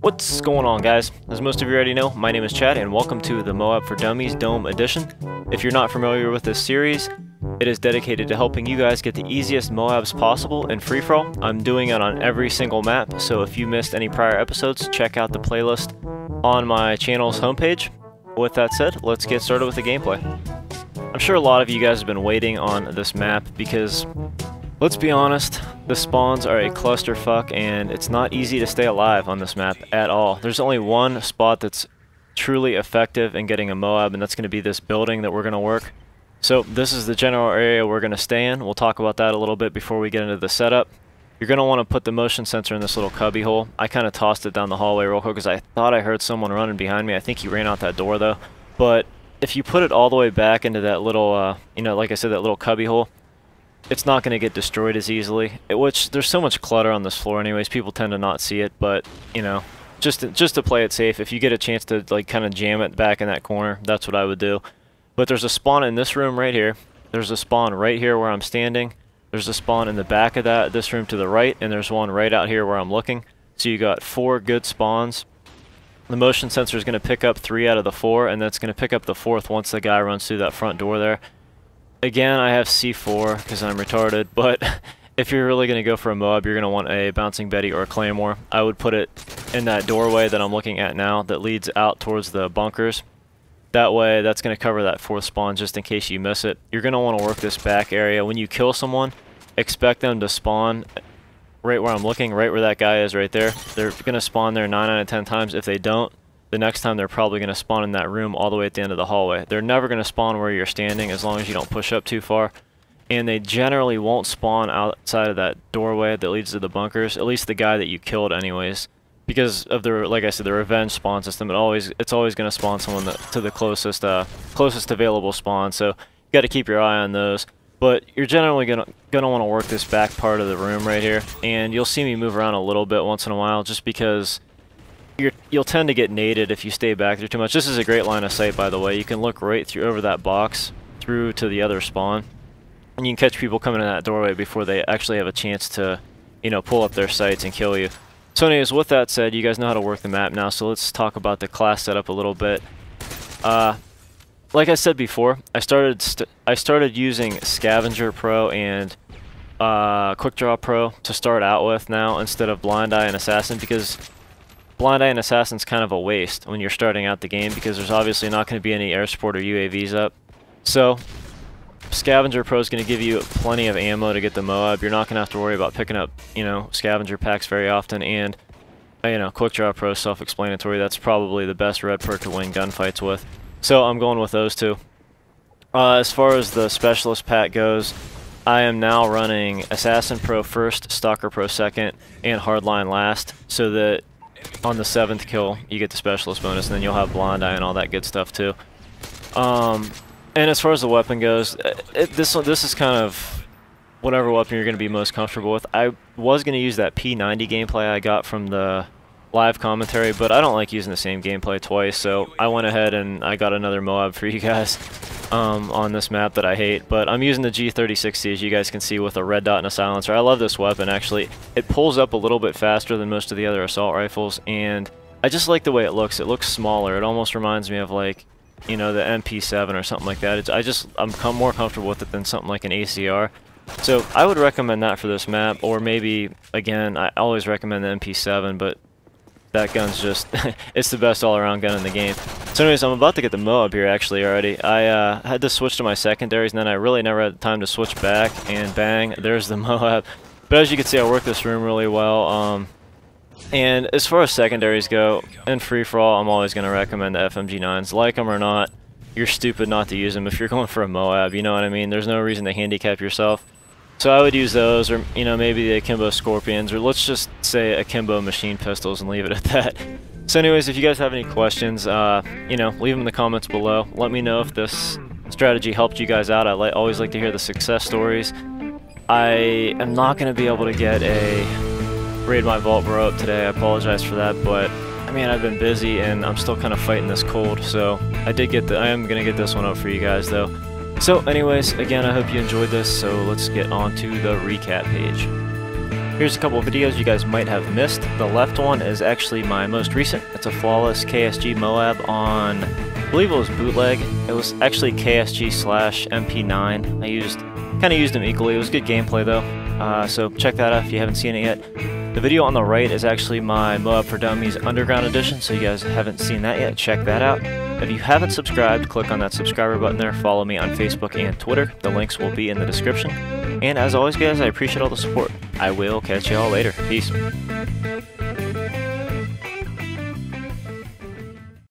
What's going on, guys? As most of you already know, my name is Chad and welcome to the MOAB for Dummies Dome Edition. If you're not familiar with this series, it is dedicated to helping you guys get the easiest MOABs possible in free-for-all. I'm doing it on every single map, so if you missed any prior episodes, check out the playlist on my channel's homepage. With that said, let's get started with the gameplay. I'm sure a lot of you guys have been waiting on this map because, let's be honest, the spawns are a clusterfuck and it's not easy to stay alive on this map at all. There's only one spot that's truly effective in getting a MOAB, and that's going to be this building that we're going to work. So this is the general area we're going to stay in. We'll talk about that a little bit before we get into the setup. You're going to want to put the motion sensor in this little cubby hole. I kind of tossed it down the hallway real quick because I thought I heard someone running behind me. I think he ran out that door though. But if you put it all the way back into that little, like I said, that little cubby hole, it's not going to get destroyed as easily. Which, there's so much clutter on this floor anyways, people tend to not see it, but, you know, just to play it safe, if you get a chance to, like, kind of jam it back in that corner, that's what I would do. But there's a spawn in this room right here. There's a spawn right here where I'm standing. There's a spawn in the back of this room to the right, and there's one right out here where I'm looking. So you got 4 good spawns. The motion sensor is going to pick up 3 out of the 4, and that's going to pick up the 4th once the guy runs through that front door there. Again, I have C4 because I'm retarded, but if you're really going to go for a MOAB, you're going to want a Bouncing Betty or a Claymore. I would put it in that doorway that I'm looking at now that leads out towards the bunkers. That way, that's going to cover that 4th spawn just in case you miss it. You're going to want to work this back area. When you kill someone, expect them to spawn right where I'm looking, right where that guy is right there. They're going to spawn there 9 out of 10 times. If they don't, the next time they're probably going to spawn in that room all the way at the end of the hallway. They're never going to spawn where you're standing as long as you don't push up too far. And they generally won't spawn outside of that doorway that leads to the bunkers, at least the guy that you killed anyways. Because of the, like I said, the revenge spawn system, it's always going to spawn someone to the closest available spawn. So you got to keep your eye on those. But you're generally gonna want to work this back part of the room right here, and you'll see me move around a little bit once in a while, just because you'll tend to get naded if you stay back there too much. This is a great line of sight, by the way. You can look right through over that box through to the other spawn, and you can catch people coming in that doorway before they actually have a chance to, you know, pull up their sights and kill you. So anyways, with that said, you guys know how to work the map now, so let's talk about the class setup a little bit. Like I said before, I started using Scavenger Pro and Quick Draw Pro to start out with now instead of Blind Eye and Assassin, because Blind Eye and Assassin's kind of a waste when you're starting out the game because there's obviously not going to be any air support or UAVs up. So Scavenger Pro is going to give you plenty of ammo to get the MOAB. You're not going to have to worry about picking up, you know, scavenger packs very often, and you know, Quick Draw Pro is self-explanatory. That's probably the best red perk to win gunfights with. So I'm going with those two. As far as the Specialist pack goes, I am now running Assassin Pro first, Stalker Pro second, and Hardline last, so that on the 7th kill you get the Specialist bonus, and then you'll have Blind Eye and all that good stuff too. And as far as the weapon goes, this is kind of whatever weapon you're going to be most comfortable with. I was going to use that P90 gameplay I got from the live commentary, but I don't like using the same gameplay twice, so I went ahead and I got another MOAB for you guys on this map that I hate. But I'm using the G36C, as you guys can see, with a red dot and a silencer. I love this weapon, actually. It pulls up a little bit faster than most of the other assault rifles, and I just like the way it looks. It looks smaller. It almost reminds me of, like, you know, the MP7 or something like that. I'm more comfortable with it than something like an ACR. So I would recommend that for this map, or maybe, again, I always recommend the MP7, but that gun's just, it's the best all-around gun in the game. So anyways, I'm about to get the MOAB here actually already. I had to switch to my secondaries, and then I really never had time to switch back, and bang, there's the MOAB. But as you can see, I work this room really well. And as far as secondaries go, in free-for-all, I'm always going to recommend the FMG9s. Like them or not, you're stupid not to use them if you're going for a MOAB, you know what I mean? There's no reason to handicap yourself. So I would use those, or, you know, maybe the Akimbo Scorpions, or let's just say Akimbo machine pistols and leave it at that. So anyways, if you guys have any questions, you know, leave them in the comments below. Let me know if this strategy helped you guys out. I always like to hear the success stories. I am not going to be able to get a Raid My Vault Bro up today. I apologize for that, but I mean, I've been busy and I'm still kind of fighting this cold, so I am going to get this one up for you guys though. So anyways, again, I hope you enjoyed this, so let's get on to the recap page. Here's a couple of videos you guys might have missed. The left one is actually my most recent. It's a flawless KSG MOAB on, I believe it was bootleg. It was actually KSG/MP9. I kind of used them equally. It was good gameplay though. So check that out if you haven't seen it yet. The video on the right is actually my MOAB for Dummies Underground Edition, so you guys haven't seen that yet, check that out. If you haven't subscribed, click on that subscriber button there, follow me on Facebook and Twitter. The links will be in the description. And as always guys, I appreciate all the support. I will catch you all later. Peace.